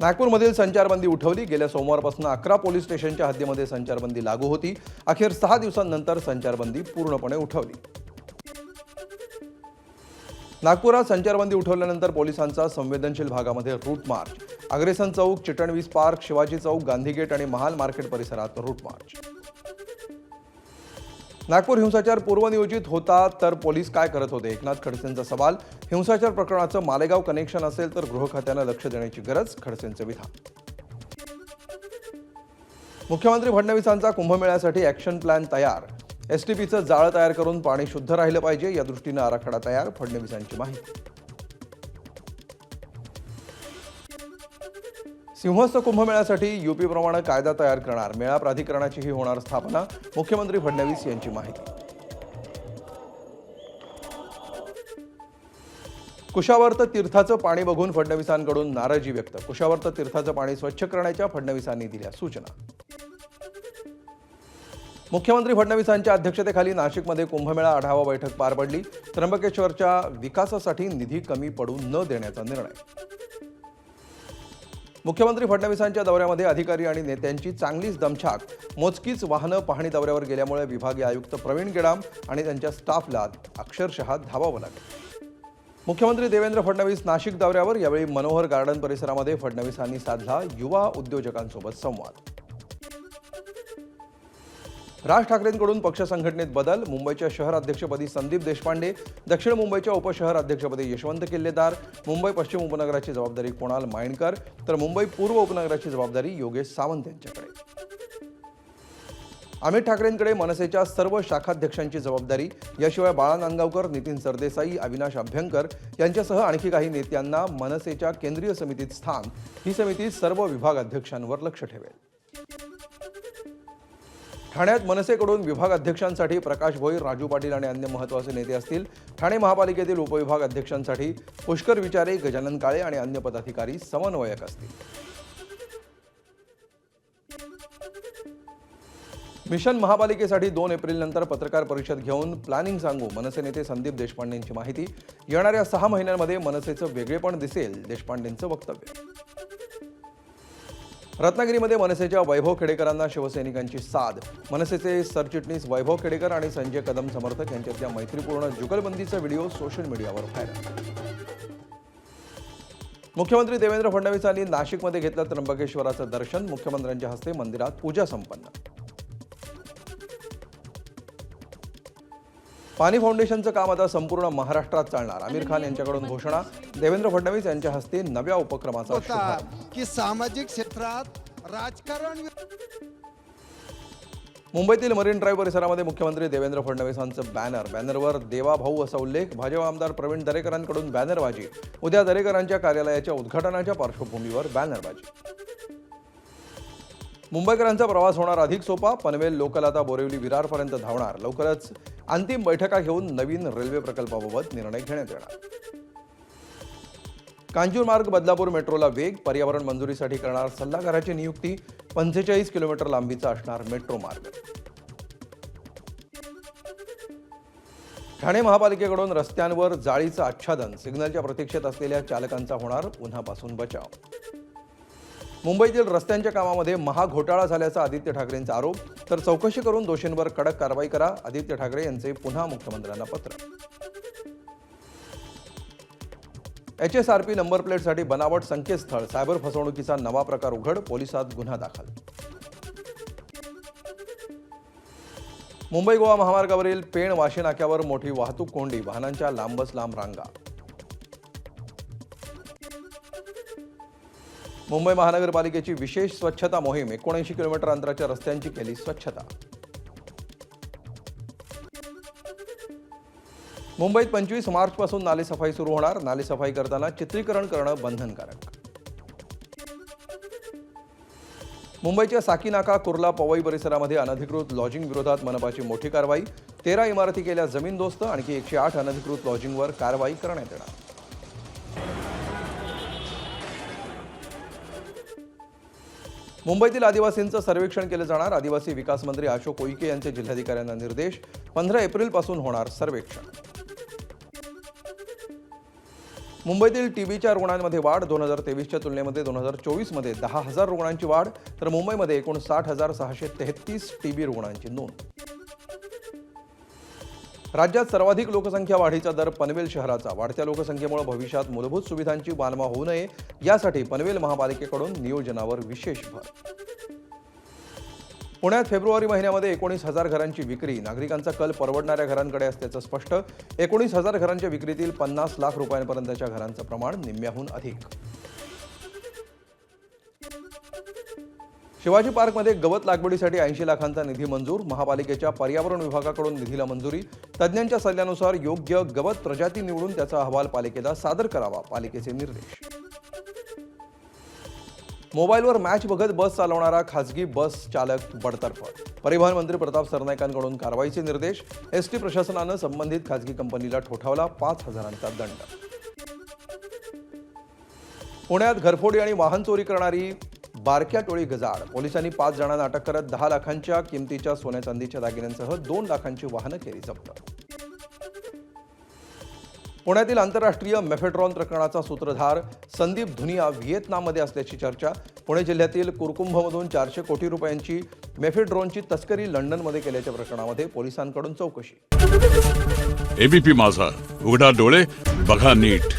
नागपूरमधील संचारबंदी उठवली। गेल्या सोमवारपासून 11 पोलीस स्टेशनच्या हद्दीमध्ये संचारबंदी लागू होती। अखेर 6 दिवसांनंतर संचारबंदी पूर्णपणे उठवली। नागपुरात संचारबंदी उठवल्यानंतर पोलिसांचा संवेदनशील भागामध्ये रूट मार्च, अग्रेसन चौक, चिटणवीस पार्क, शिवाजी चौक, गांधी गेट आणि महाल मार्केट परिसरात रूट मार्च। नागपूर हिंसाचार पूर्वनियोजित होता तर पोलीस काय करत होते? एकनाथ खडसेंचा सवाल। हिंसाचार प्रकरणाचं मालेगाव कनेक्शन असेल तर गृह खात्यानं लक्ष देण्याची गरज, खडसेंचं विधान। मुख्यमंत्री फडणवीसांचा कुंभमेळ्यासाठी ॲक्शन प्लॅन तयार। एसटीपीचं जाळं तयार करून पाणी शुद्ध राहिलं पाहिजे, या दृष्टीनं आराखडा तयार, फडणवीसांची माहिती। सिंहस्थ कुंभमेळ्यासाठी यूपीप्रमाणे कायदा तयार करणार, मेळा प्राधिकरणाचीही होणार स्थापना, मुख्यमंत्री फडणवीस यांची माहिती। कुशावर्त तीर्थाचं पाणी बघून फडणवीसांकडून नाराजी व्यक्त। कुशावर्त तीर्थाचं पाणी स्वच्छ करण्याच्या फडणवीसांनी दिल्या सूचना। मुख्यमंत्री फडणवीसांच्या अध्यक्षतेखाली नाशिकमध्ये कुंभमेळा आढावा बैठक पार पडली। त्र्यंबकेश्वरच्या विकासासाठी निधी कमी पडू न देण्याचा निर्णय। मुख्यमंत्री फडणवीसांच्या दौऱ्यामध्ये अधिकारी आणि नेत्यांची चांगलीच दमछाक। मोजकीच वाहनं पाहणी दौऱ्यावर गेल्यामुळे विभागीय आयुक्त प्रवीण गेडाम आणि त्यांच्या स्टाफला अक्षरशः धावावं लागलं। मुख्यमंत्री देवेंद्र फडणवीस नाशिक दौऱ्यावर, यावेळी मनोहर गार्डन परिसरामध्ये फडणवीसांनी साधला युवा उद्योजकांसोबत संवाद। राज ठाकरेंकडून पक्ष संघटनेत बदल, मुंबईच्या शहर अध्यक्षपदी संदीप देशपांडे, दक्षिण मुंबईच्या उपशहर अध्यक्षपदी यशवंत किल्लेदार, मुंबई पश्चिम उपनगराची जबाबदारी कुणाल मायणकर तर मुंबई पूर्व उपनगराची जबाबदारी योगेश सावंत यांच्याकडे। अमित ठाकरेंकडे मनसेच्या सर्व शाखाध्यक्षांची जबाबदारी, याशिवाय बाळा नांदगावकर, नितीन सरदेसाई, अविनाश अभ्यंकर यांच्यासह आणखी काही नेत्यांना मनसेच्या केंद्रीय समितीत स्थान। ही समिती सर्व विभागाध्यक्षांवर लक्ष ठेवेल। ठाण्यात मनसेकडून विभाग अध्यक्षांसाठी प्रकाश भोईर, राजू पाटील आणि अन्य महत्त्वाचे नेते असतील। ठाणे महापालिकेतील उपविभाग अध्यक्षांसाठी पुष्कर विचारे, गजानन काळे आणि अन्य पदाधिकारी समन्वयक असतील। मिशन महापालिकेसाठी 2 एप्रिलनंतर पत्रकार परिषद घेऊन प्लॅनिंग सांगू, मनसे नेते संदीप देशपांडेंची माहिती। येणाऱ्या 6 महिन्यांमध्ये मनसेचं वेगळेपण दिसेल, देशपांडेंचं वक्तव्य। रत्नागिरीमध्ये मनसेच्या वैभव खेडेकरांना शिवसैनिकांची साद। मनसेचे सरचिटणीस वैभव खेडेकर आणि संजय कदम समर्थक यांच्यातल्या मैत्रीपूर्ण जुगलबंदीचा व्हिडिओ सोशल मीडियावर व्हायरल। मुख्यमंत्री देवेंद्र फडणवीसांनी नाशिकमध्ये घेतलं त्र्यंबकेश्वराचं दर्शन, मुख्यमंत्र्यांच्या हस्ते मंदिरात पूजा संपन्न। पाणी फाउंडेशनचं काम आता संपूर्ण महाराष्ट्रात चालणार, आमिर खान यांच्याकडून घोषणा। देवेंद्र फडणवीस यांच्या हस्ते नव्या उपक्रमाचा शुभारंभ। की सामाजिक क्षेत्रात राजकारण। मुंबईतील मरीन ड्राईव्ह परिसरामध्ये मुख्यमंत्री देवेंद्र फडणवीसांचं बॅनरवर देवा भाऊ असा उल्लेख। भाजप आमदार प्रवीण दरेकरांकडून बॅनरबाजी। उद्या दरेकरांच्या कार्यालयाच्या उद्घाटनाच्या पार्श्वभूमीवर बॅनरबाजी। मुंबईकरांचा प्रवास होणार अधिक सोपा, पनवेल लोकल आता बोरिवली विरारपर्यंत धावणार। लवकरच अंतिम बैठका घेऊन नवीन रेल्वे प्रकल्पाबाबत निर्णय घेण्यात येणार। कांजूरमार्ग बदलापूर मेट्रोला वेग, पर्यावरण मंजुरीसाठी करणार सल्लागाराची नियुक्ती। 45 किलोमीटर लांबीचा असणार मेट्रो मार्ग। ठाणे महापालिकेकडून रस्त्यांवर जाळीचं आच्छादन, सिग्नलच्या प्रतीक्षेत असलेल्या चालकांचा होणार उन्हापासून बचाव। मुंबईतील रस्त्यांच्या कामामध्ये महाघोटाळा झाल्याचा आदित्य ठाकरेंचा आरोप, तर चौकशी करून दोषींवर कडक कारवाई करा, आदित्य ठाकरे यांचे पुन्हा मुख्यमंत्र्यांना पत्र। HSRP नंबर प्लेटसाठी बनावट संकेतस्थळ, सायबर फसवणुकीचा नवा प्रकार उघड, पोलिसात गुन्हा दाखल। मुंबई गोवा महामार्गावरील पेण वाशी नाक्यावर मोठी वाहतूक कोंडी, वाहनांच्या लांबच लांब रांगा। मुंबई महानगरपालिकेची विशेष स्वच्छता मोहीम, 79 किलोमीटर अंतराच्या रस्त्यांची केली स्वच्छता। मुंबईत 25 मार्चपासून नालेसफाई सुरू होणार, नालेसफाई करताना चित्रीकरण करणं बंधनकारक। मुंबईच्या साकीनाका, कुर्ला, पवई परिसरामध्ये अनधिकृत लॉजिंग विरोधात मनपाची मोठी कारवाई। 13 इमारती केल्या जमीनदोस्त, आणखी 108 अनधिकृत लॉजिंगवर कारवाई करण्यात येणार। मुंबईतील आदिवासींचं सर्वेक्षण केलं जाणार, आदिवासी विकास मंत्री अशोक उईके यांचे जिल्हाधिकाऱ्यांना निर्देश। 15 एप्रिलपासून होणार सर्वेक्षण। मुंबईतील टीबीच्या रुग्णांमध्ये वाढ 2023च्या तुलनेमध्ये 2024मध्ये 10,000 रुग्णांची वाढ तर मुंबईमध्ये एकूण 60,633 टीबी रुग्णांची नोंद. राज्यात सर्वाधिक लोकसंख्या वाढीचा दर पनवेल शहराचा. वाढत्या लोकसंख्येमुळे भविष्यात मूलभूत सुविधांची वानवा होऊ नये यासाठी पनवेल महापालिकेकडून नियोजनावर विशेष भर. पुण्यात फेब्रुवारी महिन्यामध्ये 19,000 घरांची विक्री. नागरिकांचा कल परवडणाऱ्या घरांकडे असल्याचं स्पष्ट. 19,000 घरांच्या विक्रीतील 50 लाख रुपयांपर्यंतच्या घरांचं प्रमाण निम्म्याहून अधिक. शिवाजी पार्कमध्ये गवत लागवडीसाठी 80 लाखांचा निधी मंजूर. महापालिकेच्या पर्यावरण विभागाकडून निधीला मंजुरी. तज्ज्ञांच्या सल्ल्यानुसार योग्य गवत प्रजाती निवडून त्याचा अहवाल पालिकेला सादर करावा, पालिकेचे निर्देश. मोबाईलवर मॅच बघत बस चालवणारा खासगी बस चालक बडतर्फ. परिवहन मंत्री प्रताप सरनाईकांकडून कारवाईचे निर्देश. एसटी प्रशासनानं संबंधित खासगी कंपनीला ठोठावला 5,000चा दंड. पुण्यात घरफोडी आणि वाहन चोरी करणारी बारक्या टोळी गजाआड. पोलिसांनी 5 जणांना अटक करत 10 लाखांच्या किमतीच्या सोन्या चांदीच्या दागिन्यांसह 2 लाखांची वाहनं केली जप्त. पुण्यातील आंतरराष्ट्रीय मेफेड्रॉन प्रकरणाचा सूत्रधार संदीप धुनिया व्हिएतनाममध्ये असल्याची चर्चा. पुणे जिल्ह्यातील कुरकुंभमधून 400 कोटी रुपयांची मेफेड्रॉनची तस्करी लंडनमध्ये केल्याच्या प्रकरणामध्ये पोलिसांकडून चौकशी. एबीपी माझा, उघडा डोळे बघा नीट.